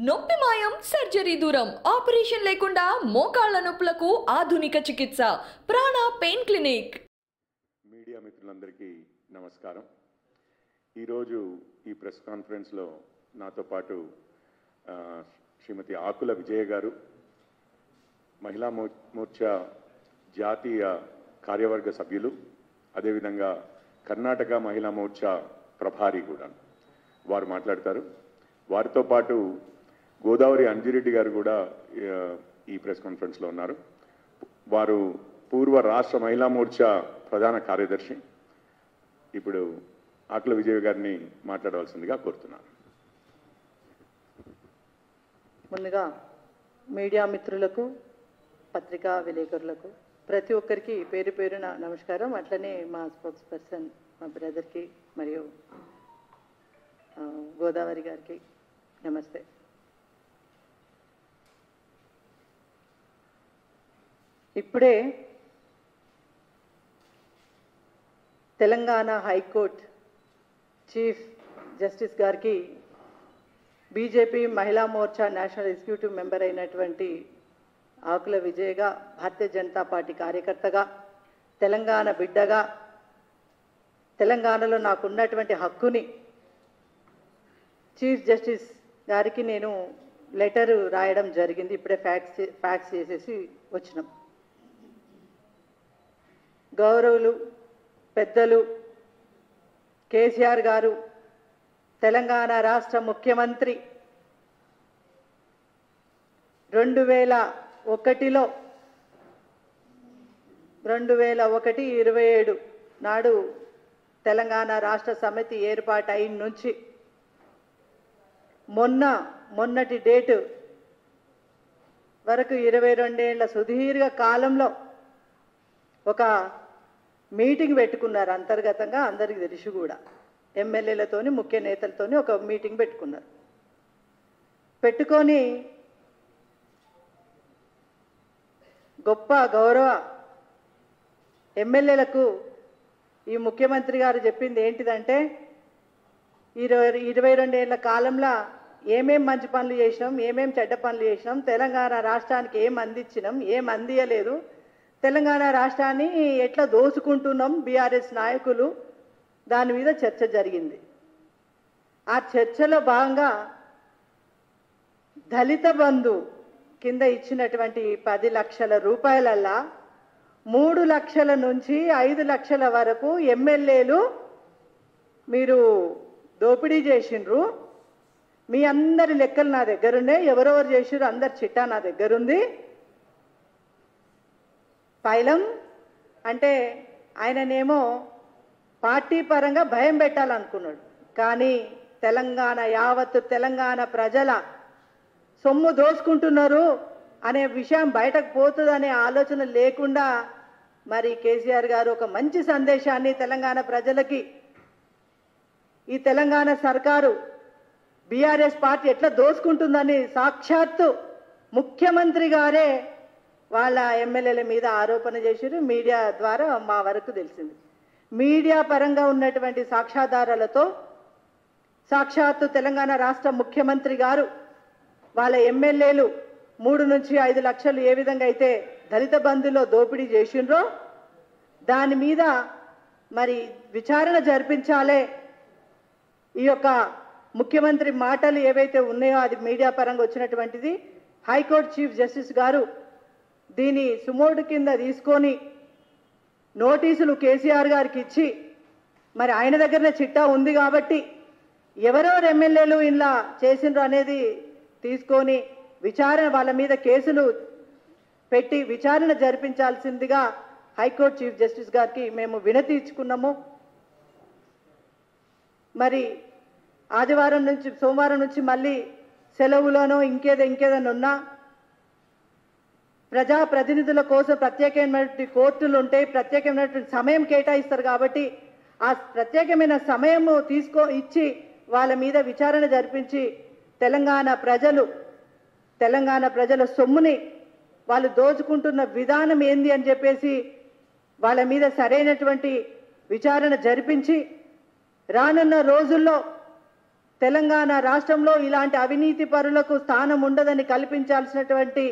నొప్పి మాయం సర్జరీ దూరం ఆపరేషన్ లేకుండా మోకాళ్ళ నొప్పులకు ఆధునిక చికిత్స ప్రాణ పెయిన్ క్లినిక్. మీడియా మిత్రులందరికీ నమస్కారం. ఈరోజు ఈ ప్రెస్ కాన్ఫరెన్స్లో నాతో పాటు శ్రీమతి ఆకుల విజయ గారు, మహిళా మోర్చా జాతీయ కార్యవర్గ సభ్యులు, అదేవిధంగా కర్ణాటక మహిళా మోర్చా ప్రభారి కూడా వారు మాట్లాడతారు. వారితో పాటు గోదావరి అంజిరెడ్డి గారు కూడా ఈ ప్రెస్ కాన్ఫరెన్స్లో ఉన్నారు. వారు పూర్వ రాష్ట్ర మహిళా మోర్చా ప్రధాన కార్యదర్శి. ఇప్పుడు ఆకుల విజయ గారిని మాట్లాడవలసిందిగా కోరుతున్నాను. ముందుగా మీడియా మిత్రులకు, పత్రికా విలేకరులకు ప్రతి ఒక్కరికి పేరు పేరున నమస్కారం. అట్లనే మా స్పోక్స్ పర్సన్ మా బ్రదర్కి మరియు గోదావరి గారికి నమస్తే. ఇప్పుడే తెలంగాణ హైకోర్టు చీఫ్ జస్టిస్ గారికి బీజేపీ మహిళా మోర్చా నేషనల్ ఎగ్జిక్యూటివ్ మెంబర్ అయినటువంటి ఆకుల విజయగా, భారతీయ జనతా పార్టీ కార్యకర్తగా, తెలంగాణ బిడ్డగా, తెలంగాణలో నాకున్నటువంటి హక్కుని చీఫ్ జస్టిస్ గారికి నేను లెటర్ రాయడం జరిగింది. ఇప్పుడే ఫ్యాక్స్ చేసేసి వచ్చినాం. గౌరవులు పెద్దలు కేసీఆర్ గారు, తెలంగాణ రాష్ట్ర ముఖ్యమంత్రి 2001-27 నాడు తెలంగాణ రాష్ట్ర సమితి ఏర్పాటు అయిన నుంచి మొన్నటి డేటు వరకు 22 ఏళ్ల సుదీర్ఘ కాలంలో ఒక మీటింగ్ పెట్టుకున్నారు. అంతర్గతంగా అందరికీ తెలుసు కూడా, ఎమ్మెల్యేలతోని ముఖ్య నేతలతోని ఒక మీటింగ్ పెట్టుకున్నారు. పెట్టుకొని గొప్ప గౌరవ ఎమ్మెల్యేలకు ఈ ముఖ్యమంత్రి గారు చెప్పింది ఏంటిదంటే, 22 ఏళ్ల కాలంలో ఏమేం మంచి పనులు చేసినాం, ఏమేం చెడ్డ పనులు చేసినాం, తెలంగాణ రాష్ట్రానికి ఏం అందించినాం, ఏం అందియలేదు, తెలంగాణ రాష్ట్రాన్ని ఎట్లా దోచుకుంటున్నాం బీఆర్ఎస్ నాయకులు, దాని మీద చర్చ జరిగింది. ఆ చర్చలో భాగంగా దళిత బంధు కింద ఇచ్చినటువంటి 10 లక్షల రూపాయలల్లా 3 లక్షల నుంచి 5 లక్షల వరకు ఎమ్మెల్యేలు మీరు దోపిడీ చేసిండ్రు. మీ అందరి లెక్కలు నా దగ్గరున్నాయి, ఎవరెవరు చేసిర్రు అందరి చిట్టా నా దగ్గరుంది. పైలం అంటే ఆయననేమో పార్టీ పరంగా భయం పెట్టాలనుకున్నాడు. కానీ యావత్తు తెలంగాణ ప్రజల సొమ్ము దోచుకుంటున్నారు అనే విషయం బయటకు పోతుందనే ఆలోచన లేకుండా మరి కేసీఆర్ గారు ఒక మంచి సందేశాన్ని తెలంగాణ ప్రజలకి, ఈ తెలంగాణ సర్కారు బీఆర్ఎస్ పార్టీ ఎట్లా దోచుకుంటుందని సాక్షాత్తు ముఖ్యమంత్రి గారే వాళ్ళ ఎమ్మెల్యేల మీద ఆరోపణ చేశారు. మీడియా ద్వారా మా వరకు తెలిసింది. మీడియా పరంగా ఉన్నటువంటి సాక్ష్యాధారాలతో సాక్షాత్తు తెలంగాణ రాష్ట్ర ముఖ్యమంత్రి గారు వాళ్ళ ఎమ్మెల్యేలు 3 నుంచి 5 లక్షలు ఏ విధంగా అయితే దళిత బంధులో దోపిడీ చేసిండ్రో దాని మీద మరి విచారణ జరిపించాలే. ఈ యొక్క ముఖ్యమంత్రి మాటలు ఏవైతే ఉన్నాయో అది మీడియా పరంగా వచ్చినటువంటిది. హైకోర్టు చీఫ్ జస్టిస్ గారు దీని సుమోటు కింద తీసుకొని నోటీసులు కేసీఆర్ గారికి ఇచ్చి, మరి ఆయన దగ్గరనే చిట్టా ఉంది కాబట్టి ఎవరెవరు ఎమ్మెల్యేలు ఇలా చేసిండ్రు అనేది తీసుకొని విచారణ, వాళ్ళ మీద కేసులు పెట్టి విచారణ జరిపించాల్సిందిగా హైకోర్టు చీఫ్ జస్టిస్ గారికి మేము వినతి ఇచ్చుకున్నాము. మరి ఆదివారం నుంచి సోమవారం నుంచి మళ్ళీ సెలవులోనో ఇంకేదైనా ఉన్నా ప్రజాప్రతినిధుల కోసం ప్రత్యేకమైనటువంటి కోర్టులు ఉంటాయి, ప్రత్యేకమైనటువంటి సమయం కేటాయిస్తారు. కాబట్టి ఆ ప్రత్యేకమైన సమయము ఇచ్చి వాళ్ళ మీద విచారణ జరిపించి తెలంగాణ ప్రజల సొమ్ముని వాళ్ళు దోచుకుంటున్న విధానం ఏంది అని చెప్పేసి వాళ్ళ మీద సరైనటువంటి విచారణ జరిపించి రానున్న రోజుల్లో తెలంగాణ రాష్ట్రంలో ఇలాంటి అవినీతి పరులకు స్థానం ఉండదని కల్పించాల్సినటువంటి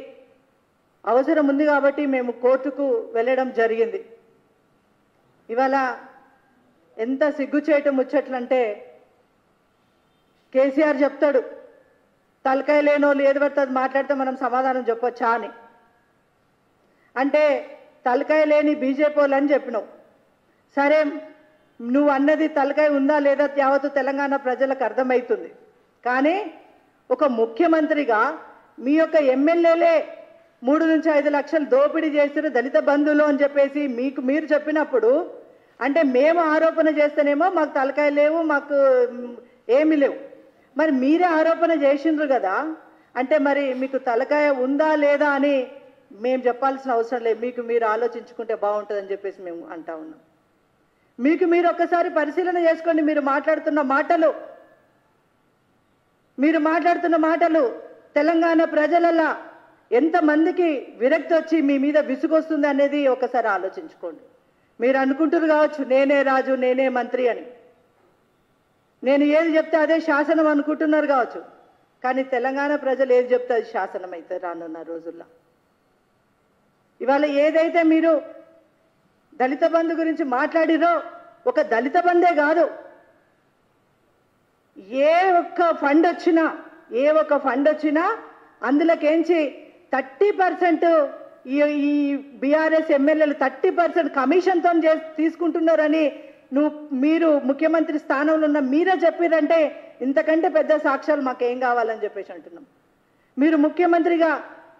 అవసరం ఉంది కాబట్టి మేము కోర్టుకు వెళ్ళడం జరిగింది. ఇవాళ ఎంత సిగ్గుచేయటం ముచ్చట్లంటే కేసీఆర్ చెప్తాడు, తలకాయ లేనోళ్ళు ఏది పడితే అది మాట్లాడితే మనం సమాధానం చెప్పొచ్చా అని. అంటే తలకాయ లేని బీజేపీ వాళ్ళు అని చెప్పినావు. సరే, నువ్వు అన్నది తలకాయ ఉందా లేదా యావత్తు తెలంగాణ ప్రజలకు అర్థమవుతుంది. కానీ ఒక ముఖ్యమంత్రిగా మీ యొక్క ఎమ్మెల్యేలే 3 నుంచి 5 లక్షలు దోపిడీ చేసిన దళిత బంధువులు అని చెప్పేసి మీరు చెప్పినప్పుడు, అంటే మేము ఆరోపణ చేస్తేనేమో మాకు తలకాయ లేవు, మాకు ఏమీ లేవు. మరి మీరే ఆరోపణ చేసిండ్రు కదా, అంటే మరి మీకు తలకాయ ఉందా లేదా అని మేము చెప్పాల్సిన అవసరం లేదు, మీకు మీరు ఆలోచించుకుంటే బాగుంటుందని చెప్పేసి మేము అంటా ఉన్నాం. మీకు మీరు ఒక్కసారి పరిశీలన చేసుకోండి. మీరు మాట్లాడుతున్న మాటలు తెలంగాణ ప్రజలలా ఎంతమందికి విరక్తి వచ్చి మీ మీద విసుగొస్తుంది అనేది ఒకసారి ఆలోచించుకోండి. మీరు అనుకుంటారు కావచ్చు నేనే రాజు నేనే మంత్రి అని, నేను ఏది చెప్తే అదే శాసనం అనుకుంటున్నారు కావచ్చు. కానీ తెలంగాణ ప్రజలు ఏది చెప్తే అది శాసనం అయితే రానున్న రోజుల్లో. ఇవాళ ఏదైతే మీరు దళిత బంధు గురించి మాట్లాడిరో, ఒక దళిత బంధే కాదు, ఏ ఒక్క ఫండ్ వచ్చినా అందులోకేంచి 30% ఈ బీఆర్ఎస్ ఎమ్మెల్యేలు 30% కమిషన్తో తీసుకుంటున్నారని మీరు ముఖ్యమంత్రి స్థానంలో ఉన్న మీరే చెప్పారంటే ఇంతకంటే పెద్ద సాక్ష్యాలు మాకేం కావాలని చెప్పేసి అంటున్నాం. మీరు ముఖ్యమంత్రిగా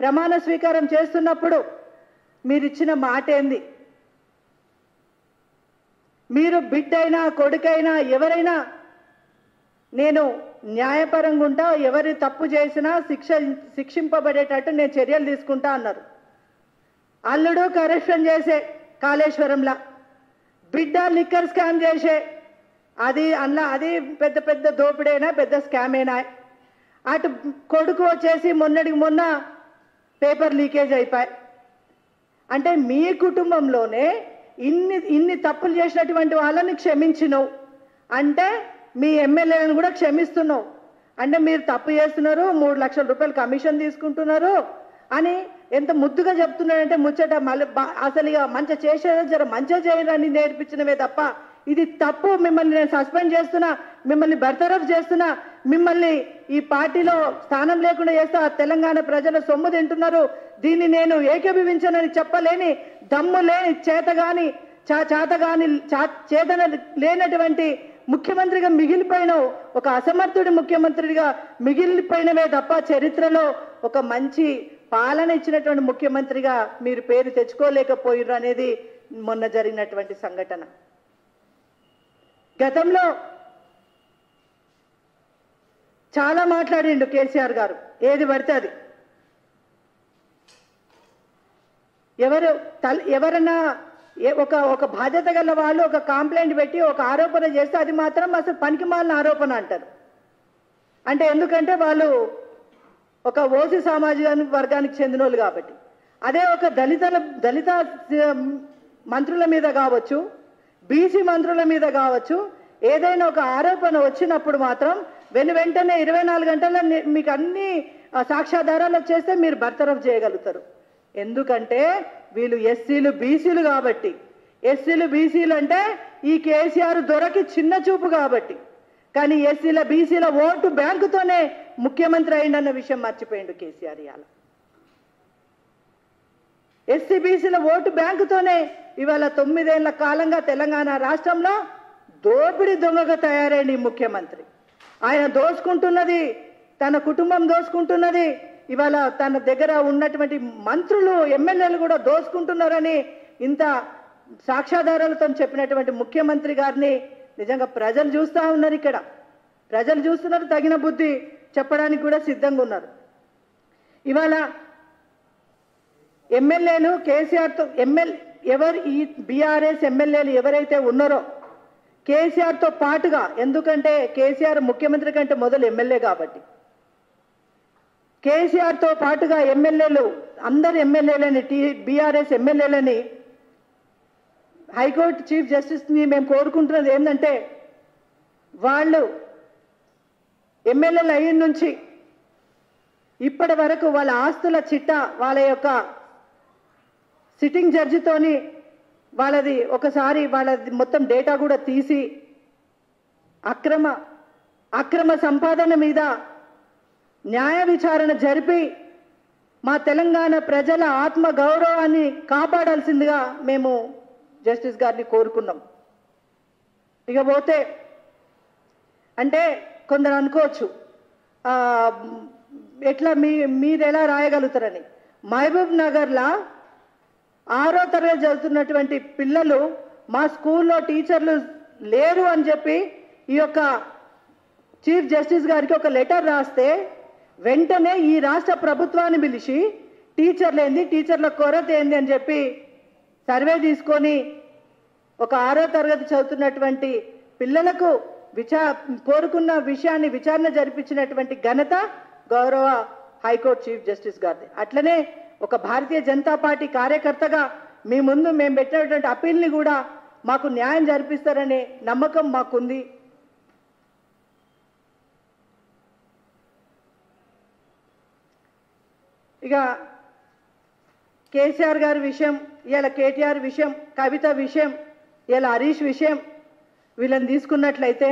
ప్రమాణ స్వీకారం చేస్తున్నప్పుడు మీరు ఇచ్చిన మాట ఏంది? మీరు బిడ్డైనా కొడుకైనా ఎవరైనా నేను న్యాయపరంగా ఉంటా, ఎవరి తప్పు చేసినా శిక్షింపబడేటట్టు నేను చర్యలు తీసుకుంటా అన్నారు. అల్లుడు కరప్షన్ చేసే కాళేశ్వరంలా, బిడ్డ లిక్కర్ స్కామ్ చేసే అది పెద్ద దోపిడైనా పెద్ద స్కామేనా, అటు కొడుకు వచ్చేసి మొన్నటికి మొన్న పేపర్ లీకేజ్ అయిపోయి. అంటే మీ కుటుంబంలోనే ఇన్ని తప్పులు చేసినటువంటి వాళ్ళని క్షమించినవు అంటే మీ ఎమ్మెల్యేలను కూడా క్షమిస్తున్నావు. అంటే మీరు తప్పు చేస్తున్నారు, 3 లక్షల రూపాయలు కమిషన్ తీసుకుంటున్నారు అని ఎంత ముద్దుగా చెప్తున్నాడంటే ముచ్చట. మళ్ళీ అసలు ఇక మంచిగా చేసేది జర మంచిగా చేయరని నేర్పించినవే తప్ప ఇది తప్పు, మిమ్మల్ని నేను సస్పెండ్ చేస్తున్నా, మిమ్మల్ని బర్తరఫ్ చేస్తున్నా, మిమ్మల్ని ఈ పార్టీలో స్థానం లేకుండా చేస్తా, తెలంగాణ ప్రజల సొమ్ము తింటున్నారు, దీన్ని నేను ఏకీభవించనని చెప్పలేని దమ్ము లేని చేతగాని చేతన లేనటువంటి ముఖ్యమంత్రిగా మిగిలిపోయినావు. ఒక అసమర్థుడి ముఖ్యమంత్రిగా మిగిలిపోయినవే తప్ప చరిత్రలో ఒక మంచి పాలన ఇచ్చినటువంటి ముఖ్యమంత్రిగా మీరు పేరు తెచ్చుకోలేకపోయారు అనేది మొన్న జరిగినటువంటి సంఘటన. గతంలో చాలా మాట్లాడిండు కేసీఆర్ గారు, ఏది పడితే అది. ఎవరన్నా ఒక బాధ్యత గల వాళ్ళు ఒక కంప్లైంట్ పెట్టి ఒక ఆరోపణ చేస్తే అది మాత్రం అసలు పనికిమాలిన ఆరోపణ అంటారు. అంటే ఎందుకంటే వాళ్ళు ఒక ఓసీ సామాజిక వర్గానికి చెందిన వాళ్ళు కాబట్టి. అదే ఒక దళిత మంత్రుల మీద కావచ్చు, బీసీ మంత్రుల మీద కావచ్చు, ఏదైనా ఒక ఆరోపణ వచ్చినప్పుడు మాత్రం వెంటనే 24 గంటల్లో మీకు అన్ని సాక్ష్యాధారాలు వచ్చేస్తే మీరు బర్తరఫ్ చేయగలుగుతారు. ఎందుకంటే వీళ్ళు ఎస్సీలు బీసీలు కాబట్టి. ఎస్సీలు బీసీలు అంటే ఈ కేసీఆర్ దొరకి చిన్న చూపు కాబట్టి. కానీ ఎస్సీల బీసీల ఓటు బ్యాంకుతోనే ముఖ్యమంత్రి అయిందన్న విషయం మర్చిపోయిండు కేసీఆర్. ఇవాళ ఎస్సీ బీసీల ఓటు బ్యాంకుతోనే ఇవాళ 9 ఏళ్ల కాలంగా తెలంగాణ రాష్ట్రంలో దోపిడీ దొంగగా తయారైంది ముఖ్యమంత్రి. ఆయన దోసుకుంటున్నది, తన కుటుంబం దోసుకుంటున్నది, ఇవాళ తన దగ్గర ఉన్నటువంటి మంత్రులు ఎమ్మెల్యేలు కూడా దోసుకుంటున్నారని ఇంత సాక్ష్యాధారాలతో చెప్పినటువంటి ముఖ్యమంత్రి గారిని నిజంగా ప్రజలు చూస్తూ ఉన్నారు. ఇక్కడ ప్రజలు చూస్తున్నారు, తగిన బుద్ధి చెప్పడానికి కూడా సిద్ధంగా ఉన్నారు. ఇవాళ ఎమ్మెల్యేలు కేసీఆర్తో ఈ బీఆర్ఎస్ ఎమ్మెల్యేలు ఎవరైతే ఉన్నారో కేసీఆర్తో పాటుగా, ఎందుకంటే కేసీఆర్ ముఖ్యమంత్రి కంటే మొదలు ఎమ్మెల్యే కాబట్టి, కేసీఆర్తో పాటుగా ఎమ్మెల్యేలు అందరు ఎమ్మెల్యేలని బీఆర్ఎస్ ఎమ్మెల్యేలని హైకోర్టు చీఫ్ జస్టిస్ని మేము కోరుకుంటున్నది ఏంటంటే వాళ్ళు ఎమ్మెల్యేలు అయిన నుంచి ఇప్పటి వరకు వాళ్ళ ఆస్తుల చిట్టా వాళ్ళ యొక్క సిట్టింగ్ జడ్జితోని వాళ్ళది ఒకసారి వాళ్ళది మొత్తం డేటా కూడా తీసి అక్రమ సంపాదన మీద న్యాయ విచారణ జరిపి మా తెలంగాణ ప్రజల ఆత్మ గౌరవాన్ని కాపాడాల్సిందిగా మేము జస్టిస్ గారిని కోరుకున్నాం. ఇకపోతే అంటే కొందరు అనుకోవచ్చు ఎట్లా మీరు ఎలా రాయగలుగుతారని. మహబూబ్ నగర్లో 6వ తరగతి చదువుతున్నటువంటి పిల్లలు మా స్కూల్లో టీచర్లు లేరు అని చెప్పి ఈ యొక్క చీఫ్ జస్టిస్ గారికి ఒక లెటర్ రాస్తే వెంటనే ఈ రాష్ట్ర ప్రభుత్వాన్ని పిలిచి టీచర్లు ఏంది, టీచర్ల కొరత ఏంది అని చెప్పి సర్వే తీసుకొని ఒక 6వ తరగతి చదువుతున్నటువంటి పిల్లలకు కోరుకున్న విషయాన్ని విచారణ జరిపించినటువంటి ఘనత గౌరవ హైకోర్టు చీఫ్ జస్టిస్ గారిది. అట్లనే ఒక భారతీయ జనతా పార్టీ కార్యకర్తగా మీ ముందు మేము పెట్టినటువంటి అప్పీల్ని కూడా మాకు న్యాయం జరిపిస్తారనే నమ్మకం మాకుంది. ఇక కేసీఆర్ గారి విషయం, ఇలా కేటీఆర్ విషయం, కవిత విషయం, ఇలా హరీష్ విషయం, వీళ్ళని తీసుకున్నట్లయితే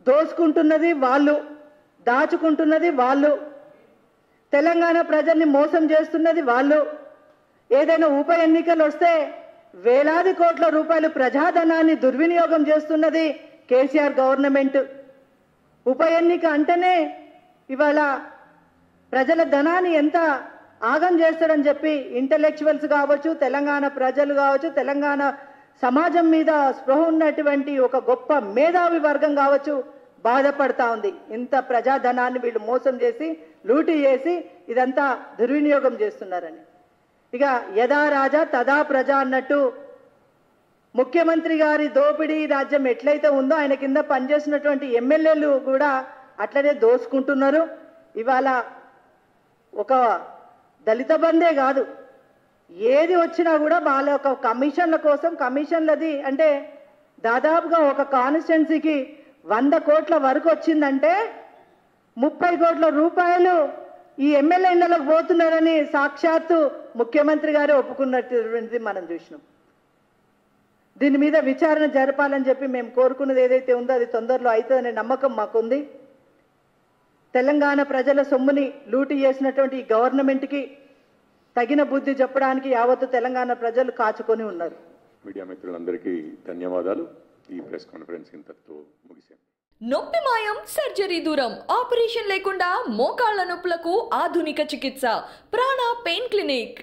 దోచుకుంటున్నది వాళ్ళు, దాచుకుంటున్నది వాళ్ళు, తెలంగాణ ప్రజల్ని మోసం చేస్తున్నది వాళ్ళు. ఏదైనా ఉప ఎన్నికలు వస్తే వేలాది కోట్ల రూపాయలు ప్రజాధనాన్ని దుర్వినియోగం చేస్తున్నది కేసీఆర్ గవర్నమెంట్. ఉప ఎన్నిక అంటేనే ఇవాళ ప్రజల ధనాన్ని ఎంత ఆగం చేస్తారని చెప్పి ఇంటలెక్చువల్స్ కావచ్చు, తెలంగాణ ప్రజలు కావచ్చు, తెలంగాణ సమాజం మీద స్పృహ ఉన్నటువంటి ఒక గొప్ప మేధావి వర్గం కావచ్చు బాధపడతా ఉంది. ఇంత ప్రజాధనాన్ని వీళ్ళు మోసం చేసి లూటీ చేసి ఇదంతా దుర్వినియోగం చేస్తున్నారని. ఇక యథా రాజా తదా ప్రజ అన్నట్టు ముఖ్యమంత్రి గారి దోపిడీ రాజ్యం ఎట్లయితే ఉందో ఆయన కింద పనిచేసినటువంటి ఎమ్మెల్యేలు కూడా అట్లనే దోసుకుంటున్నారు. ఇవాళ ఒక దళిత బందే కాదు, ఏది వచ్చినా కూడా వాళ్ళ ఒక కమిషన్ల కోసం, కమిషన్లది అంటే దాదాపుగా ఒక కాన్స్టిట్యున్సీకి 100 కోట్ల వరకు వచ్చిందంటే 30 కోట్ల రూపాయలు ఈ ఎమ్మెల్యే ఇళ్లకు పోతున్నారని సాక్షాత్తు ముఖ్యమంత్రి గారే ఒప్పుకున్నటువంటిది మనం చూసినాం. దీని మీద విచారణ జరపాలని చెప్పి మేము కోరుకున్నది ఏదైతే ఉందో అది తొందరలో అవుతుందనే నమ్మకం మాకుంది. తెలంగాణ ప్రజల సొమ్ముని లూటీ చేసినటువంటి ఈ గవర్నమెంట్కి తగిన బుద్ధి చెప్పడానికి యావత్తు తెలంగాణ ప్రజలు కాచుకొని ఉన్నారు. మీడియా మిత్రులందరికీ ధన్యవాదాలు. ఈ ప్రెస్ కాన్ఫరెన్స్ ఇంతటితో ముగిసాం. నొప్పి మాయం, సర్జరీ దూరం, ఆపరేషన్ లేకుండా మోకాళ్ల నొప్పులకు ఆధునిక చికిత్స ప్రాణ పెయిన్ క్లినిక్.